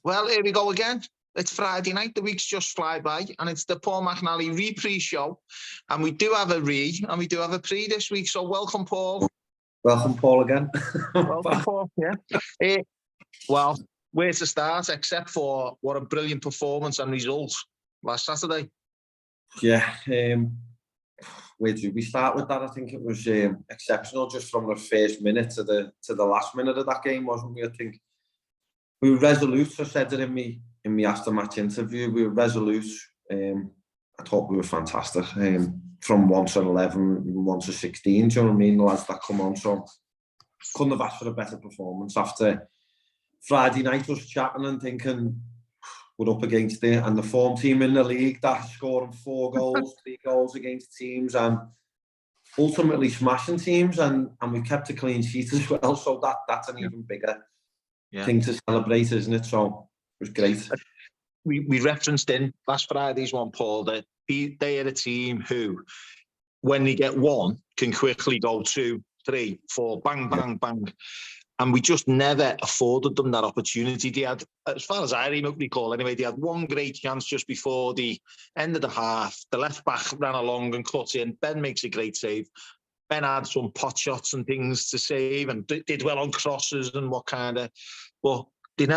Well, here we go again. It's Friday night, the weeks just fly by, and it's the Paul McNally reprise show. And we do have a and we do have a pre this week. So welcome, Paul. Welcome, Paul, again. Welcome, Paul. Yeah. Well, where to start, except for what a brilliant performance and results last Saturday. Yeah. Where do we start with that? I think it was exceptional just from the first minute to the last minute of that game, wasn't we? I think we were resolute. I said it in my after-match interview. We were resolute. I thought we were fantastic. From 1 to 11, 1 to 16, do you know what I mean? The lads that come on. So couldn't have asked for a better performance. After Friday night, us chatting and thinking we're up against it, and the form team in the league that's scoring 4 goals, 3 goals against teams, and ultimately smashing teams, and we kept a clean sheet as well. So that's an even bigger thing to celebrate, isn't it? So it was great. We referenced in last Friday's one, Paul, that they are a team who, when they get one, can quickly go 2, 3, 4, bang, bang, bang. And we just never afforded them that opportunity. They had, as far as I recall anyway, they had one great chance just before the end of the half. The left back ran along and cut in. Ben makes a great save. Ben had some pot shots and things to save and did well on crosses and what kind of... But they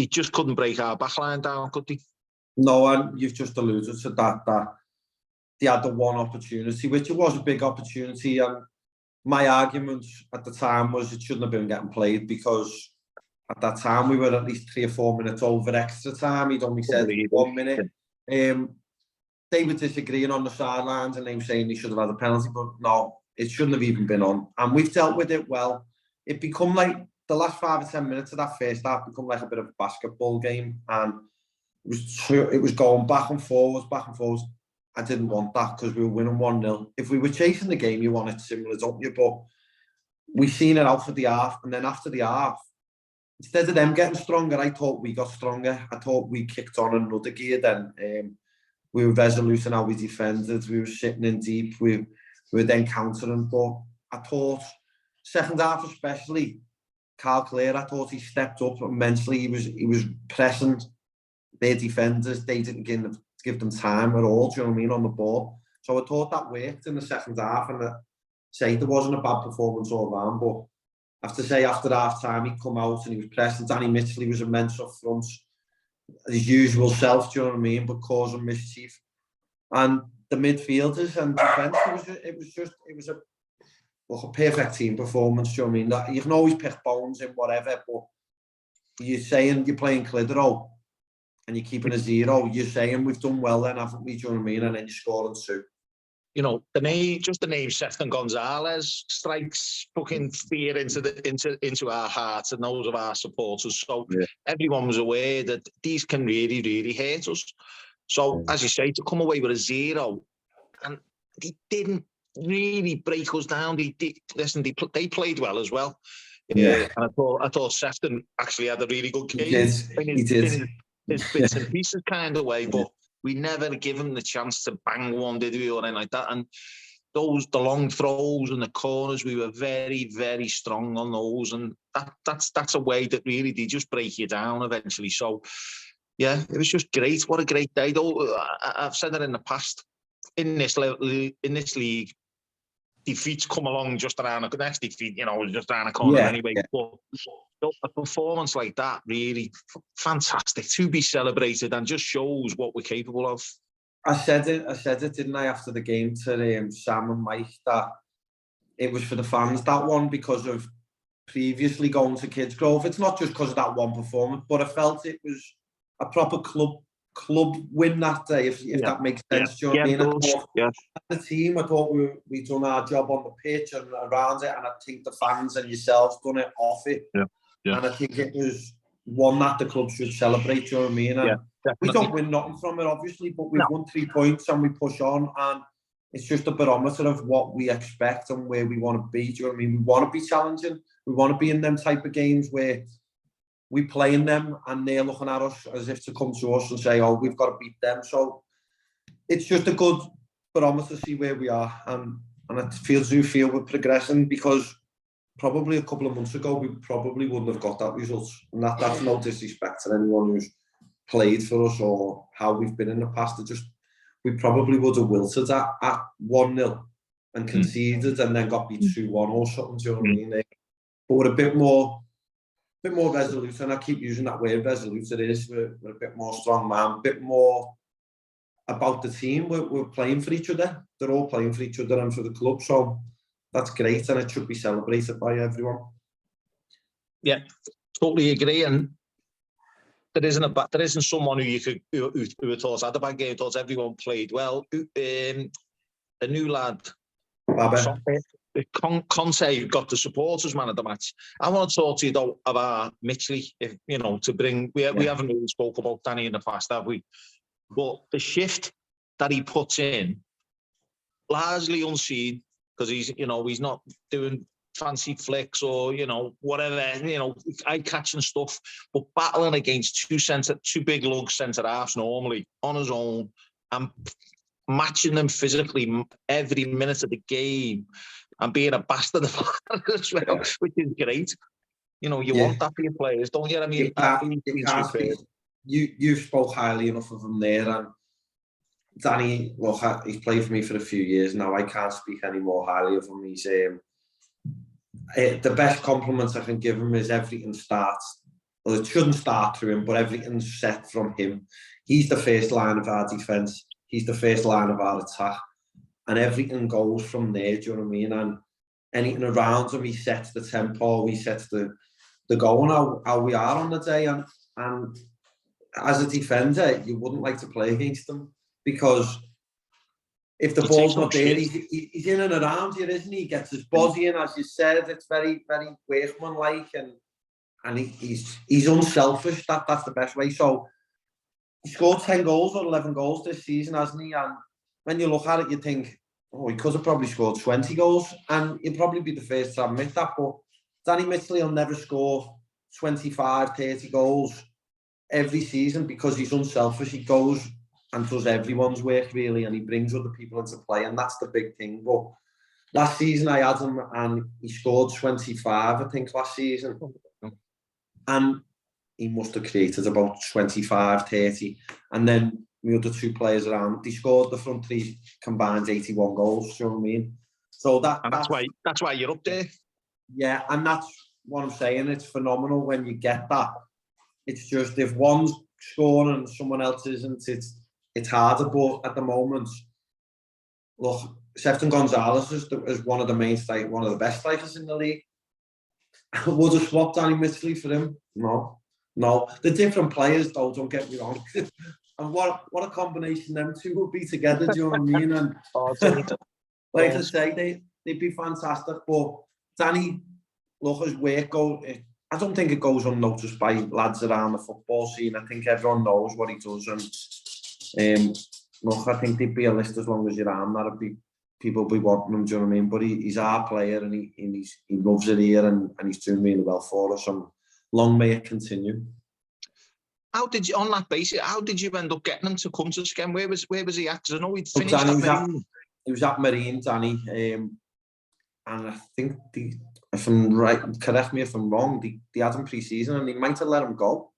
just couldn't break our backline down, could they? No, and you've just alluded to that they had the one opportunity, which it was a big opportunity. And my argument at the time was it shouldn't have been getting played, because at that time we were at least 3 or 4 minutes over extra time. He'd only said 1 minute. They were disagreeing on the sidelines and they were saying they should have had a penalty, but no, it shouldn't have even been on. And we've dealt with it well. It become like the last 5 or 10 minutes of that first half become like a bit of a basketball game, and it was going back and forwards. I didn't want that because we were winning 1-0. If we were chasing the game, you want it similar, don't you? But we seen it out for the half, and then after the half, instead of them getting stronger, I thought we got stronger. I thought we kicked on another gear then. We were resolute in how we defended. We were sitting in deep. We were then countering. But I thought, second half especially, Carl Clare, I thought he stepped up immensely. He was pressing their defenders. They didn't give them time at all, do you know what I mean, on the ball. So I thought that worked in the second half, and there wasn't a bad performance all round, but I have to say after half time he'd come out and he was pressing. Danny Mitchell, he was immense up front, his usual self, do you know what I mean, but causing mischief. And the midfielders and defence, it was a perfect team performance, do you know what I mean? You can always pick bones in whatever, but you're saying you're playing Clitheroe and you're keeping a 0, you're saying we've done well then, haven't we? Do you know what I mean? And then you're scoring 2. You know, the name Sefton Gonzalez strikes fucking fear into our hearts and those of our supporters. So everyone was aware that these can really, really hurt us. So, as you say, to come away with a 0, and they didn't really break us down. They played well as well. And I thought Sefton actually had a really good game. He did. His bits and pieces kind of way, but we never give him the chance to bang one, did we, or anything like that. And the long throws and the corners, we were very, very strong on those. And that's a way that really they just break you down eventually. So, yeah, it was just great. What a great day, though. I've said it in the past. In this league, defeats come along just around the next defeat, just around the corner anyway. But a performance like that, really fantastic to be celebrated, and just shows what we're capable of. I said it, didn't I, after the game to Sam and Mike, that it was for the fans, that one, because of previously going to Kids Grove. It's not just because of that one performance, but I felt it was a proper club win that day, if that makes sense. Do you know what I mean? The team, I thought we'd done our job on the pitch and around it, and I think the fans and yourselves done it off it. And I think it was one that the club should celebrate, do you know what I mean? And we don't win nothing from it, obviously, but we've won 3 points and we push on, and it's just a barometer of what we expect and where we want to be, do you know what I mean? We want to be challenging, we want to be in them type of games where we play in them and they're looking at us as if to come to us and say, oh, we've got to beat them. So it's just a good barometer to see where we are, and I feel we're progressing, because probably a couple of months ago, we probably wouldn't have got that result. And that's no disrespect to anyone who's played for us or how we've been in the past. We probably would have wilted at 1-0 and conceded and then got beat 2-1 or something, do you know what I mean? But we're a bit more resolute, and I keep using that word resolute. It is, we're a bit more strong man, a bit more about the team. We're playing for each other. They're all playing for each other and for the club, so that's great, and it should be celebrated by everyone. Yeah, totally agree. And there isn't someone who thought had a bad game. Thought everyone played well. A new lad, Conte, who got the supporters man of the match. I want to talk to you though about Mitchley. If you know, to bring, we haven't really spoke about Danny in the past, have we? But the shift that he puts in, largely unseen, because he's not doing fancy flicks or whatever, eye-catching stuff, but battling against two big lug centre halves normally on his own and matching them physically every minute of the game and being a bastard as well, which is great. You want that for your players, don't you? I mean, you spoke highly enough of him there, and Danny, look, he's played for me for a few years now. I can't speak any more highly of him. He's the best compliment I can give him is everything starts. Well, it shouldn't start through him, but everything's set from him. He's the first line of our defence. He's the first line of our attack. And everything goes from there, do you know what I mean? And anything around him, he sets the tempo, he sets the goal and how we are on the day. And as a defender, you wouldn't like to play against him, because if the ball's not there, he's in and around here, isn't he? He gets his body in, as you said. It's very, very workmanlike, and he's unselfish. That's the best way. So he scored 10 goals or 11 goals this season, hasn't he? And when you look at it, you think, oh, he could have probably scored 20 goals, and he'll probably be the first to admit that. But Danny Mitchley will never score 25, 30 goals every season because he's unselfish. He goes and does everyone's work, really, and he brings other people into play, and that's the big thing. But last season I had him, and he scored 25, I think, last season. And he must have created about 25, 30. And then the other two players around, he scored the front three combined 81 goals, you know what I mean? So that's why you're up there. Yeah, and that's what I'm saying. It's phenomenal when you get that. It's just, if one's scoring and someone else isn't, it's harder. But at the moment, look, Sefton Gonzalez is one of the main strikers, one of the best strikers in the league. Would have swapped Danny Mitchley for him? No. They're different players, though, don't get me wrong. And what a combination them two would be together, do you know what I mean? And like I say, they'd be fantastic. But Danny, look, his work I don't think it goes unnoticed by lads around the football scene. I think everyone knows what he does. And look, I think there'd be a list as long as you're on. That'd be people be wanting him, do you know what I mean? But he's our player, and he loves it here, and he's doing really well for us. And long may it continue. How did you, on that basis, how did you end up getting him to come to Skem? Where was he at? Because I know he'd finished at Marine. He was at Marine, Danny. And I think, if I'm right, correct me if I'm wrong, they had him pre-season and he might have let him go.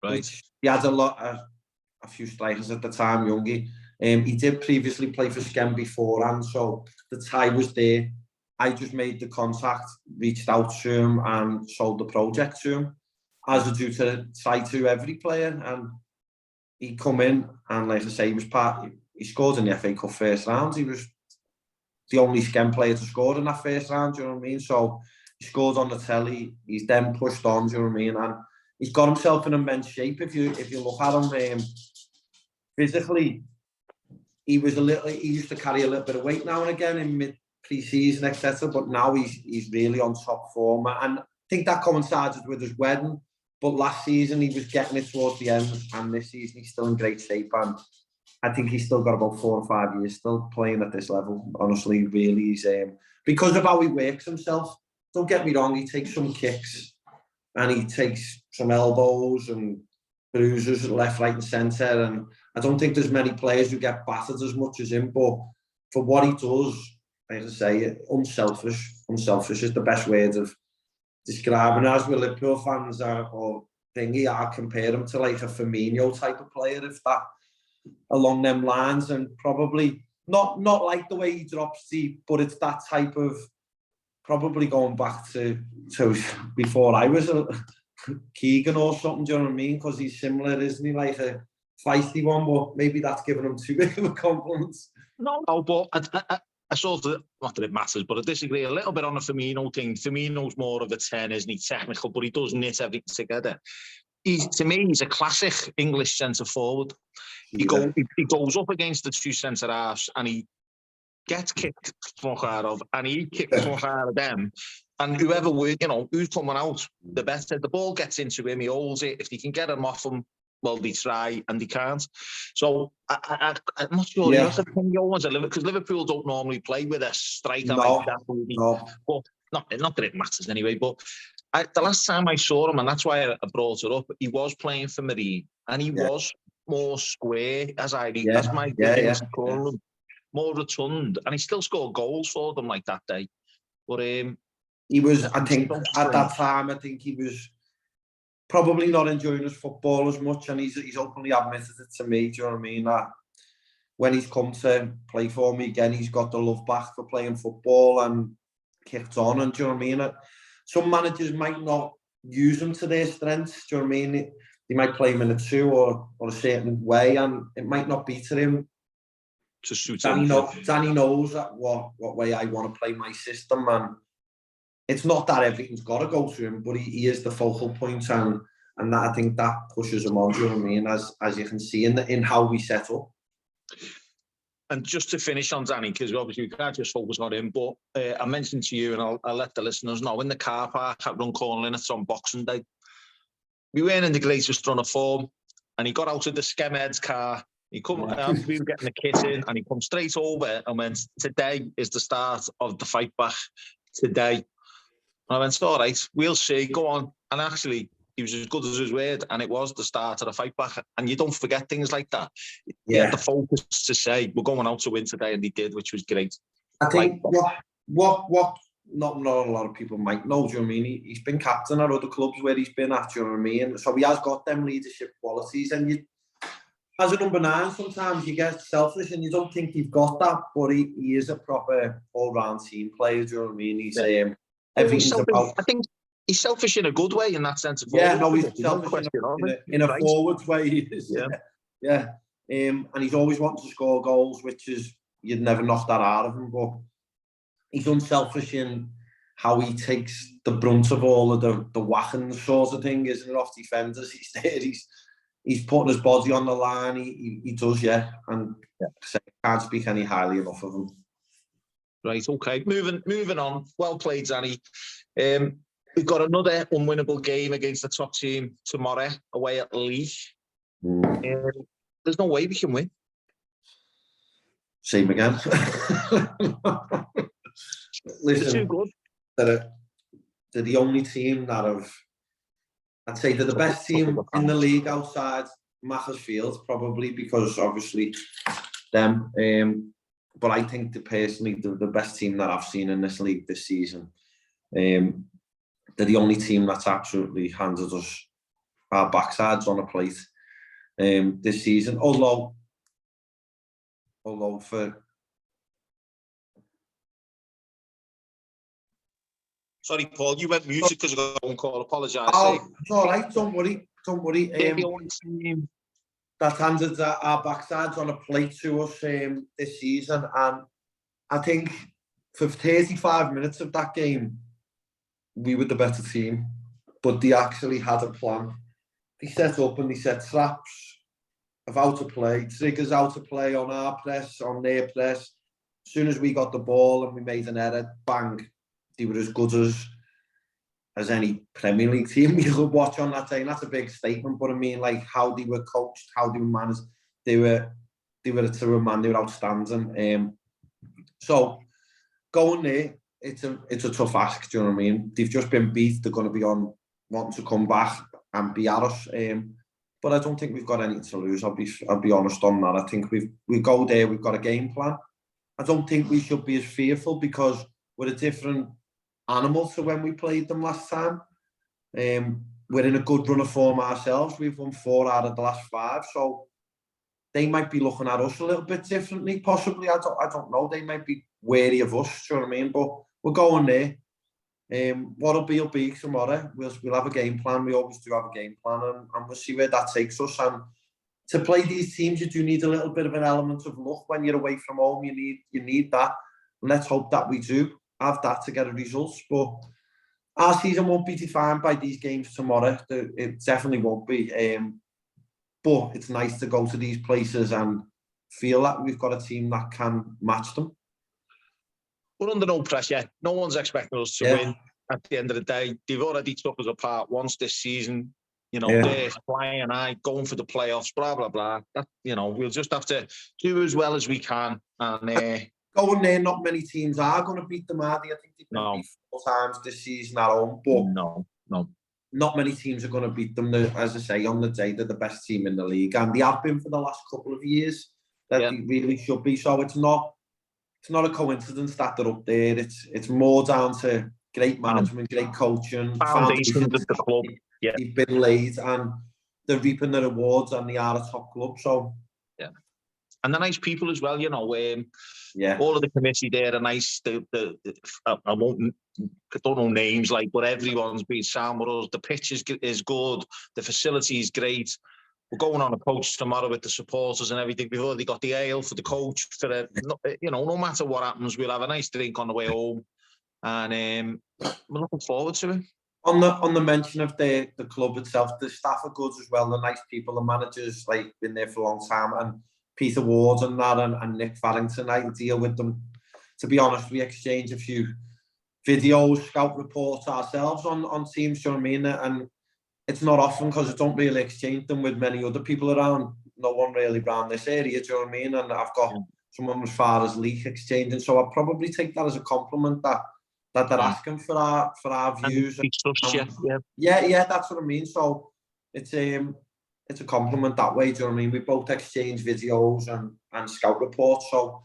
Right. He had a few strikers at the time, Youngie. He did previously play for Skem beforehand, so the tie was there. I just made the contact, reached out to him and sold the project to him, as I do to every player. And he come in, and like I say, he scored in the FA Cup first round. He was the only Skem player to score in that first round, do you know what I mean? So he scored on the telly. He's then pushed on, do you know what I mean? And he's got himself in immense shape. If you look at him physically, he used to carry a little bit of weight now and again in pre-season, etc. But now he's really on top form. And I think that coincided with his wedding. But last season he was getting it towards the end, and this season he's still in great shape. And I think he's still got about 4 or 5 years still playing at this level. Honestly, really, he's because of how he works himself. Don't get me wrong, he takes some kicks and he takes some elbows and bruises left, right, and centre. And I don't think there's many players who get battered as much as him. But for what he does, like I say, unselfish is the best word of describing as with Liverpool fans or thingy, I compare him to like a Firmino type of player, if that along them lines, and probably not like the way he drops deep, but it's that type of, probably going back to before I was a Keegan or something, do you know what I mean? Because he's similar, isn't he? Like a feisty one, but maybe that's giving him too big of a compliment. No, but I sort of, not that it matters, but I disagree a little bit on the Firmino thing. Firmino's more of a 10, isn't he? Technical, but he does knit everything together. To me, he's a classic English centre forward. He goes up against the two centre halves and he gets kicked fuck out of, and he kicks fuck out of them. And whoever who's coming out, the better. The ball gets into him, he holds it. If he can get him off him, well, they try and they can't. So I'm not sure. Yeah. Because Liverpool don't normally play with a striker like that. No. But not that it matters anyway. But the last time I saw him, and that's why I brought it up, he was playing for Marine, and he was more square, as my call him, more rotund, and he still scored goals for them like that day. But he was, I think, at that time, I think he was probably not enjoying his football as much, and he's openly admitted it to me, do you know what I mean? That when he's come to play for me again, he's got the love back for playing football and kicked on, and do you know what I mean? Some managers might not use him to their strengths, do you know what I mean? They might play him in a 2 or a certain way, and it might not be to him. To suit Danny knows what way I want to play my system, and it's not that everything's got to go to him, but he is the focal point, and that, I think that pushes him on, do you know what I mean, as you can see in how we set up. And just to finish on Danny, because obviously we can't just focus on him, but I mentioned to you, and I'll let the listeners know, in the car park at Runcorn Linnets on Boxing Day, we weren't in the greatest run of form, and he got out of the Skemhead's car. We were getting the kit in, and he come straight over and went, "Today is the start of the fight back. Today." And I went, "All right, we'll see. Go on." And actually, he was as good as his word, and it was the start of the fight back. And you don't forget things like that. He had the focus to say, "We're going out to win today," and he did, which was great. I think what not a lot of people might know, do you know what I mean? He's been captain at other clubs where he's been at, do you know what I mean? So he has got them leadership qualities, and as a number 9, sometimes you get selfish and you don't think you've got that, but he is a proper all-round team player, do you know what I mean? He's everything's about... I think he's selfish in a good way in that sense of he's selfish in a forward way, he is. Yeah. And he's always wanted to score goals, which is, you'd never knock that out of him, but he's unselfish in how he takes the brunt of all of the whacking sort of thing, isn't it, off defenders. He's there, he's putting his body on the line. He does, and can't speak any highly enough of him. Right, okay. Moving on. Well played, Danny. We've got another unwinnable game against the top team tomorrow away at Leek. There's no way we can win. Same again. Listen, they're too good. They're the only team that have... I'd say they're the best team in the league outside Macca's field, probably, because obviously them. But I think personally, the best team that I've seen in this league this season. They're the only team that's absolutely handed us our backsides on a plate this season. Although for... Sorry, Paul, you went music because I got a phone call. Apologise. Oh, it's all right. Don't worry. That handed our backsides on a plate to us this season, and I think for 35 minutes of that game, we were the better team. But they actually had a plan. They set up and they set traps of how to play, triggers how to play on our press, on their press. As soon as we got the ball and we made an error, bang. They were as good as any Premier League team you could watch on that day. And that's a big statement, but I mean, like, how they were coached, how they were managed, they were a true man, they were outstanding. So going there, it's a tough ask, do you know what I mean? They've just been beat, they're going to be wanting to come back and be at us. But I don't think we've got anything to lose. I'll be honest on that. I think we go there, we've got a game plan. I don't think we should be as fearful because we're a different animal to when we played them last time. We're in a good run of form ourselves. We've won 4 out of the last 5, so they might be looking at us a little bit differently, possibly. I don't know. They might be wary of us, do you know what I mean? But we're going there. What'll be tomorrow. We'll have a game plan. We always do have a game plan, and we'll see where that takes us. And to play these teams, you do need a little bit of an element of luck when you're away from home. You need that. And let's hope that we do have that to get a result. But our season won't be defined by these games tomorrow. It definitely won't be. But it's nice to go to these places and feel that we've got a team that can match them. We're under no pressure. No one's expecting us to win. At the end of the day, they've already took us apart once this season. You know, they're flying high, going for the playoffs, blah, blah, blah. That, you know, we'll just have to do as well as we can. And going there, not many teams are going to beat them, are they? I think they've been beat 4 times this season at home. But no. Not many teams are going to beat them. As I say, on the day, they're the best team in the league. And they have been for the last couple of years. That they really should be. So it's not a coincidence that they're up there. It's more down to great management, great coaching, foundations of the club. They've been laid and they're reaping the rewards, and they are a top club. So and they're nice people as well, you know. All of the committee there are nice. I don't know names, but everyone's been sound with us. The pitch is good. The facility is great. We're going on a coach tomorrow with the supporters and everything. We've already got the ale for the coach. No matter what happens, we'll have a nice drink on the way home, and we're looking forward to it. On the mention of the club itself, the staff are good as well. They're nice people. The managers been there for a long time, and Peter Ward and that, and Nick Farrington, I deal with them. To be honest, we exchange a few videos, scout reports ourselves on teams, do you know what I mean? And it's not often because I don't really exchange them with many other people around. No one really around this area, do you know what I mean? And I've got someone as far as Leek exchanging, so I'll probably take that as a compliment that they're asking for our views. Yeah, that's what I mean. So it's a compliment that way, do you know what I mean? We both exchange videos and scout reports, so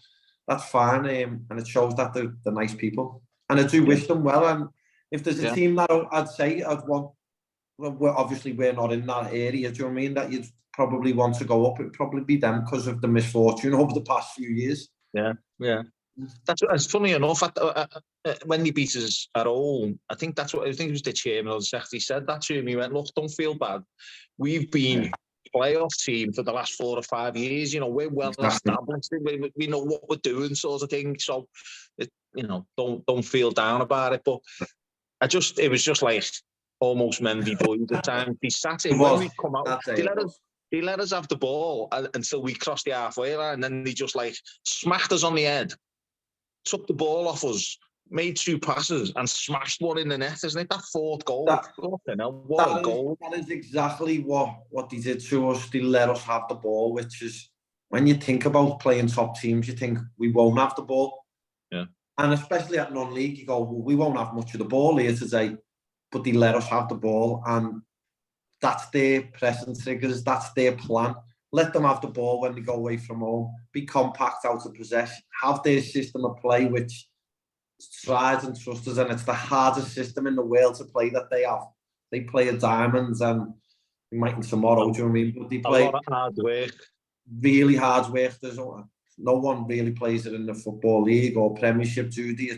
that's fine, and it shows that they're nice people. And I do wish them well, and if there's a team that I'd say I'd want, well, obviously we're not in that area, do you know what I mean, that you'd probably want to go up, it'd probably be them because of the misfortune over the past few years. Yeah. That's funny enough. When they beat us at home, I think it was the chairman of the secretary said that to me. He went, "Look, don't feel bad. We've been a playoff team for the last 4 or 5 years. You know, we're well established. We know what we're doing, sort of thing. So, don't feel down about it." But it was just like almost Mendy boys at times. They sat in when we come out. They let us have the ball until we crossed the halfway line, and then they just smacked us on the head. Took the ball off us, made 2 passes, and smashed one in the net. Isn't it that 4th goal? What a goal! That is exactly what they did to us. They let us have the ball, which is, when you think about playing top teams, you think we won't have the ball. Yeah. And especially at non-league, you go, well, we won't have much of the ball here today, but they let us have the ball, and that's their pressing triggers. That's their plan. Let them have the ball when they go away from home. Be compact out of possession. Have their system of play, which tried and trusted, and it's the hardest system in the world to play that they have. They play a diamonds, and they might tomorrow, do you know what I mean? But they play a lot of hard work. Really hard work. There's no one really plays it in the Football League or Premiership, do they?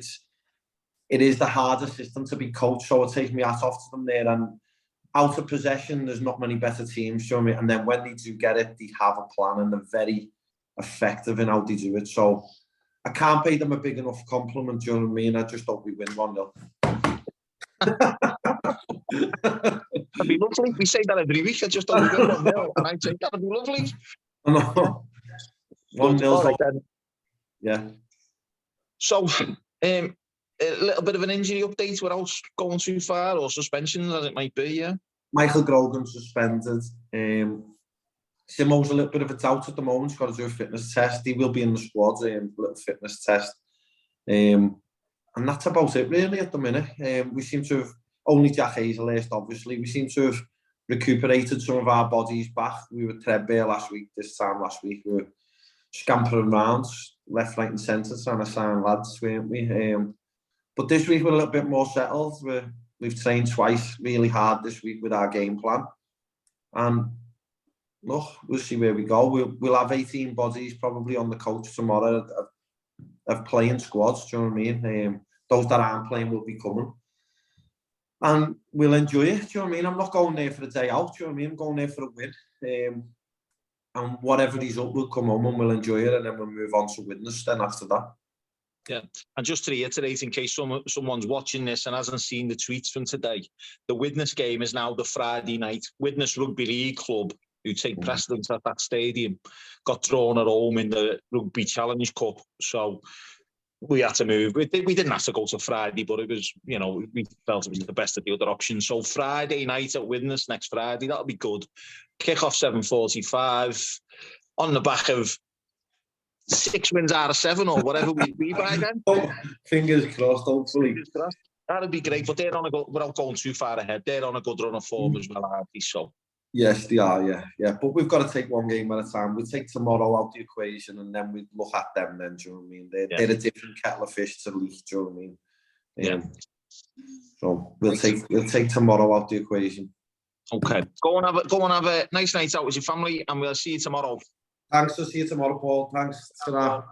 It is the hardest system to be coached, so it takes me hat off to them there. And out of possession, there's not many better teams, show me. And then when they do get it, they have a plan, and they're very effective in how they do it. So I can't pay them a big enough compliment, do you know what I mean? I just hope we win 1-0. That'd be lovely. We say that every week. I just hope we win 1-0, and I think that'd be lovely. No. 1-0. Right, then. Yeah. So, a little bit of an injury update without going too far, or suspensions as it might be, yeah? Michael Grogan suspended. Simo's a little bit of a doubt at the moment. He's got to do a fitness test. He will be in the squad, a little fitness test. And that's about it, really, at the minute. We seem to have, only Jack Hazelhurst, obviously, we seem to have recuperated some of our bodies back. We were threadbare this time last week. We were scampering around, left, right and centre, trying to sign lads, weren't we? But this week we're a little bit more settled. We've trained twice really hard this week with our game plan. And look, we'll see where we go. We'll have 18 bodies probably on the coach tomorrow of playing squads, do you know what I mean? Those that aren't playing will be coming. And we'll enjoy it, do you know what I mean? I'm not going there for a day out, do you know what I mean? I'm going there for a win. And whatever he's up, we'll come home and we'll enjoy it, and then we'll move on to Widnes then after that. Yeah, and just to reiterate, in case someone's watching this and hasn't seen the tweets from today, the Widnes game is now the Friday night. Widnes Rugby League Club, who take precedence at that stadium, got drawn at home in the Rugby Challenge Cup. So we had to move. We didn't have to go to Friday, but it was, you know, we felt it was the best of the other options. So Friday night at Widnes next Friday, that'll be good. Kick-off 7:45 on the back of 6 wins out of 7 or whatever we'd be by then. Fingers crossed, hopefully. Fingers crossed. That'd be great, but they're on a good, without going too far ahead, they're on a good run of form as well, aren't they? So. Yes, they are, yeah. But we've got to take one game at a time. We'll take tomorrow out the equation and then we look at them then, do you know what I mean? They're a different kettle of fish to Leek, do you know what I mean? Yeah. So we'll take tomorrow out the equation. Okay. Go and have a nice night out with your family, and we'll see you tomorrow. Thanks. I'll see you tomorrow, Paul. Thanks. Ta-ra.